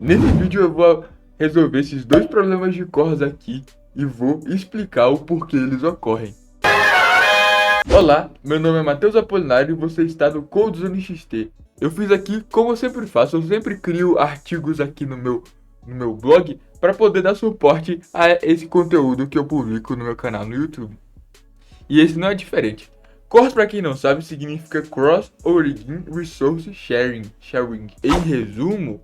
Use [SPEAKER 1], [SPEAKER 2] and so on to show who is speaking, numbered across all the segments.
[SPEAKER 1] Nesse vídeo eu vou resolver esses dois problemas de cores aqui e vou explicar o porquê eles ocorrem. Olá, meu nome é Matheus Apolinário e você está no CodeZone XT. Eu fiz aqui como eu sempre faço, eu sempre crio artigos aqui no meu blog para poder dar suporte a esse conteúdo que eu publico no meu canal no YouTube. E esse não é diferente. CORS, para quem não sabe, significa Cross Origin Resource Sharing. Em resumo,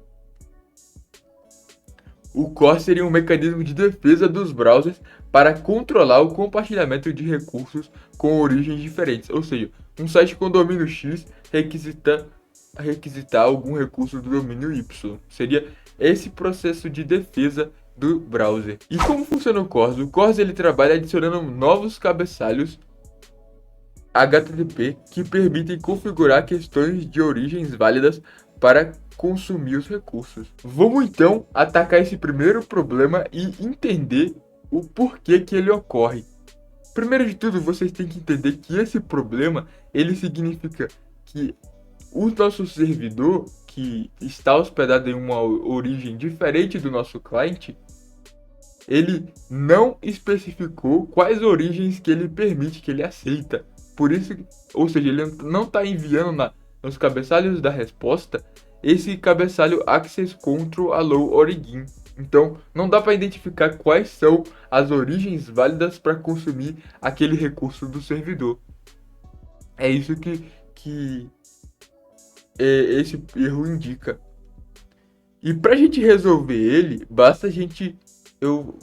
[SPEAKER 1] o CORS seria um mecanismo de defesa dos browsers para controlar o compartilhamento de recursos com origens diferentes. Ou seja, um site com domínio X requisitar algum recurso do domínio Y. Seria esse processo de defesa do browser. E como funciona o CORS? O CORS ele trabalha adicionando novos cabeçalhos HTTP que permitem configurar questões de origens válidas para consumir os recursos. Vamos então atacar esse primeiro problema e entender o porquê que ele ocorre. Primeiro de tudo, vocês têm que entender que esse problema, ele significa que o nosso servidor, que está hospedado em uma origem diferente do nosso cliente, ele não especificou quais origens que ele permite, que ele aceita. Por isso, ou seja, ele não está enviando nos cabeçalhos da resposta esse cabeçalho Access Control Allow Origin. Então, não dá para identificar quais são as origens válidas para consumir aquele recurso do servidor. É isso que esse erro indica. E para a gente resolver ele, basta a gente... Eu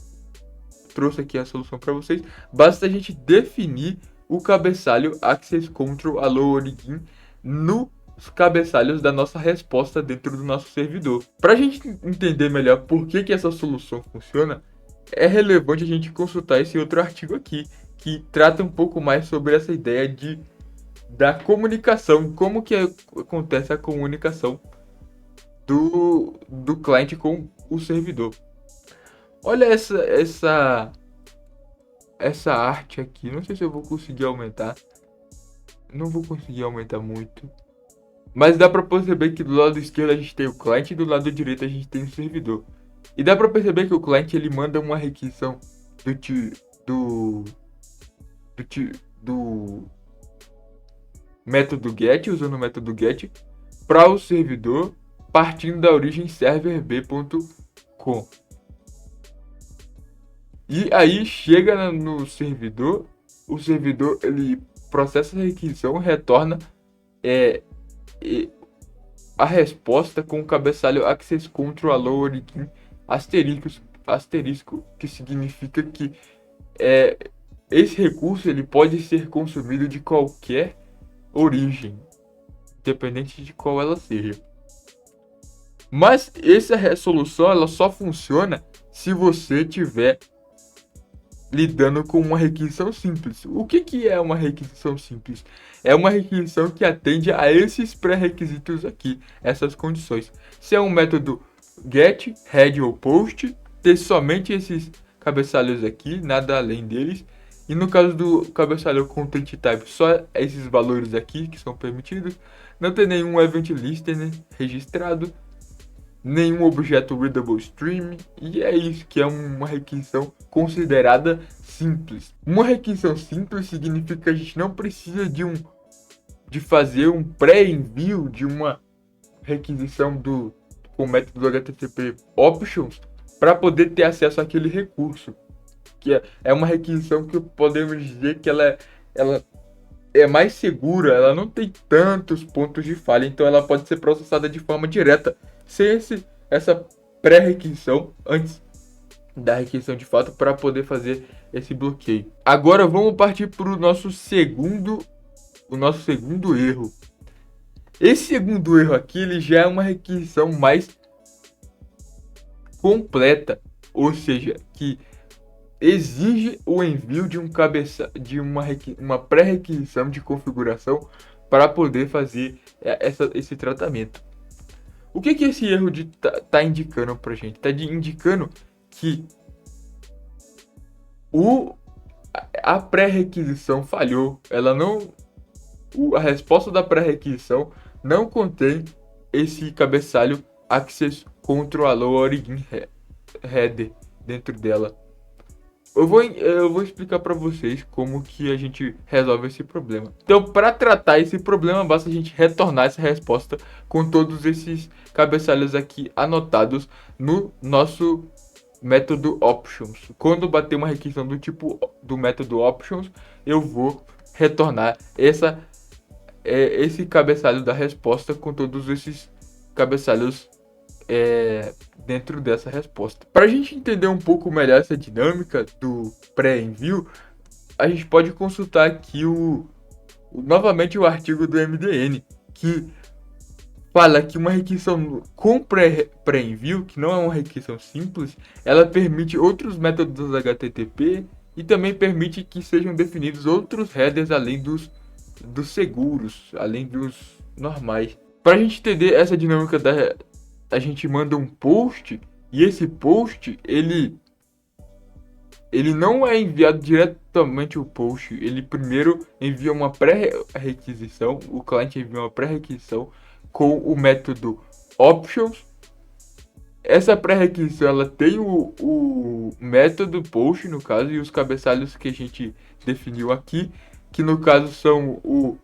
[SPEAKER 1] trouxe aqui a solução para vocês. Basta a gente definir o cabeçalho Access Control Allow Origin nos cabeçalhos da nossa resposta dentro do nosso servidor. Para a gente entender melhor por que essa solução funciona, é relevante a gente consultar esse outro artigo aqui, que trata um pouco mais sobre essa ideia da comunicação, como que acontece a comunicação do cliente com o servidor. Olha essa arte aqui. Não sei se eu vou conseguir aumentar. Não vou conseguir aumentar muito. Mas dá pra perceber que do lado esquerdo a gente tem o cliente e do lado direito a gente tem o servidor. E dá pra perceber que o cliente ele manda uma requisição do método GET, usando o método GET, para o servidor partindo da origem serverb.com. E aí chega no servidor, o servidor ele processa a requisição, retorna a resposta com o cabeçalho Access Control Allow Origin asterisco, que significa que esse recurso ele pode ser consumido de qualquer origem, independente de qual ela seja. Mas essa resolução ela só funciona se você tiver lidando com uma requisição simples. O que é uma requisição simples? É uma requisição que atende a esses pré-requisitos aqui, essas condições. Se é um método get, head ou post, ter somente esses cabeçalhos aqui, nada além deles. E no caso do cabeçalho content type, só esses valores aqui que são permitidos. Não tem nenhum event listener registrado, nenhum objeto readable stream, e é isso que é uma requisição considerada simples. Uma requisição simples significa que a gente não precisa de fazer um pré-envio de uma requisição com o método HTTP options para poder ter acesso àquele recurso, que é uma requisição que podemos dizer que ela é mais segura, ela não tem tantos pontos de falha, então ela pode ser processada de forma direta, sem essa pré-requisição, antes da requisição de fato, para poder fazer esse bloqueio. Agora vamos partir para o nosso segundo erro. Esse segundo erro aqui ele já é uma requisição mais completa, ou seja, que exige o envio de uma pré-requisição de configuração para poder fazer esse tratamento. O que esse erro tá indicando pra gente? Tá indicando que a pré-requisição falhou. A resposta da pré-requisição não contém esse cabeçalho Access controlou a origin header dentro dela. Eu vou explicar para vocês como que a gente resolve esse problema. Então, para tratar esse problema, basta a gente retornar essa resposta com todos esses cabeçalhos aqui anotados no nosso método options. Quando bater uma requisição do tipo do método options, eu vou retornar esse cabeçalho da resposta com todos esses cabeçalhos dentro dessa resposta. Para a gente entender um pouco melhor essa dinâmica do pré-envio, a gente pode consultar aqui novamente o artigo do MDN, que fala que uma requisição com pré-envio, que não é uma requisição simples, ela permite outros métodos HTTP e também permite que sejam definidos outros headers além dos seguros, além dos normais. Para a gente entender essa dinâmica a gente manda um post e esse post ele não é enviado diretamente o post, ele primeiro envia uma pré-requisição, o cliente envia uma pré-requisição com o método options. Essa pré-requisição ela tem o método post no caso e os cabeçalhos que a gente definiu aqui, que no caso são o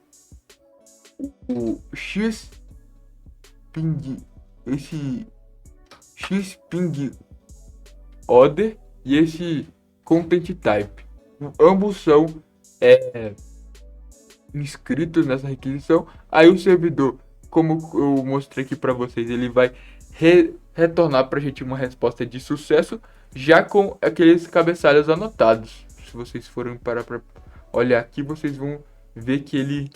[SPEAKER 1] xping, esse xping order e esse content type. Ambos são inscritos nessa requisição. Aí o servidor, como eu mostrei aqui para vocês, ele vai retornar para a gente uma resposta de sucesso já com aqueles cabeçalhos anotados. Se vocês forem parar para olhar aqui, vocês vão ver que ele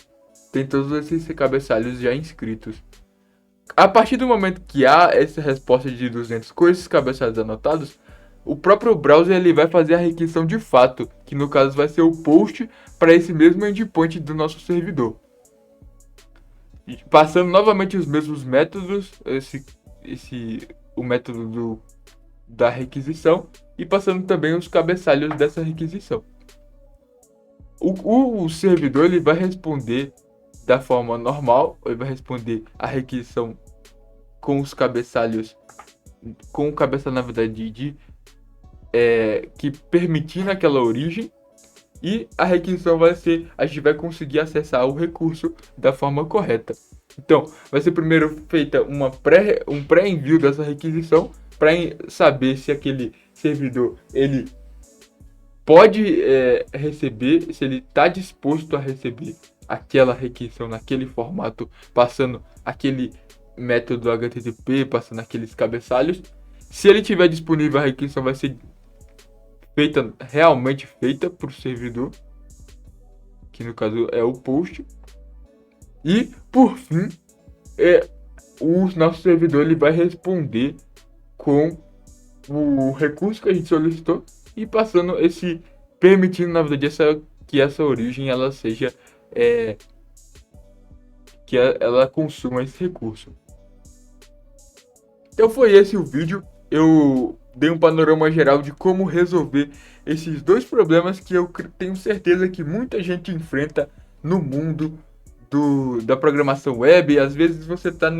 [SPEAKER 1] tem todos esses cabeçalhos já inscritos. A partir do momento que há essa resposta de 200 com esses cabeçalhos anotados, o próprio browser ele vai fazer a requisição de fato, que no caso vai ser o post para esse mesmo endpoint do nosso servidor. E passando novamente os mesmos métodos, o método da requisição e passando também os cabeçalhos dessa requisição. O servidor ele vai responder da forma normal, ele vai responder a requisição com os cabeçalhos, com o cabeçalho na verdade que permitindo aquela origem, e a requisição vai ser, a gente vai conseguir acessar o recurso da forma correta. Então, vai ser primeiro feita um pré-envio dessa requisição para saber se aquele servidor ele pode receber, se ele está disposto a receber aquela requisição naquele formato, passando aquele método HTTP, passando aqueles cabeçalhos. Se ele tiver disponível, a requisição vai ser realmente feita por servidor, que no caso é o post. E por fim, o nosso servidor ele vai responder com o recurso que a gente solicitou e passando permitindo na verdade que essa origem ela seja que ela consuma esse recurso. Então foi esse o vídeo. Eu dei um panorama geral de como resolver esses dois problemas que eu tenho certeza que muita gente enfrenta no mundo da programação web. Às vezes você está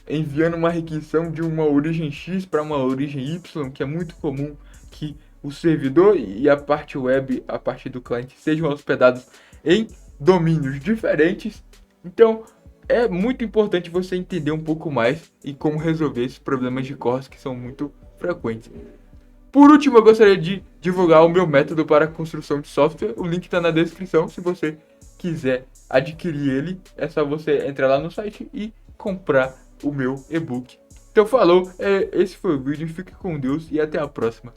[SPEAKER 1] enviando uma requisição de uma origem X para uma origem Y, que é muito comum que o servidor e a parte web, a parte do cliente, sejam hospedados em domínios diferentes. Então é muito importante você entender um pouco mais e como resolver esses problemas de CORS que são muito frequentes. Por último, eu gostaria de divulgar o meu método para construção de software. O link está na descrição. Se você quiser adquirir ele, é só você entrar lá no site e comprar o meu e-book. Então falou, esse foi o vídeo, fique com Deus e até a próxima.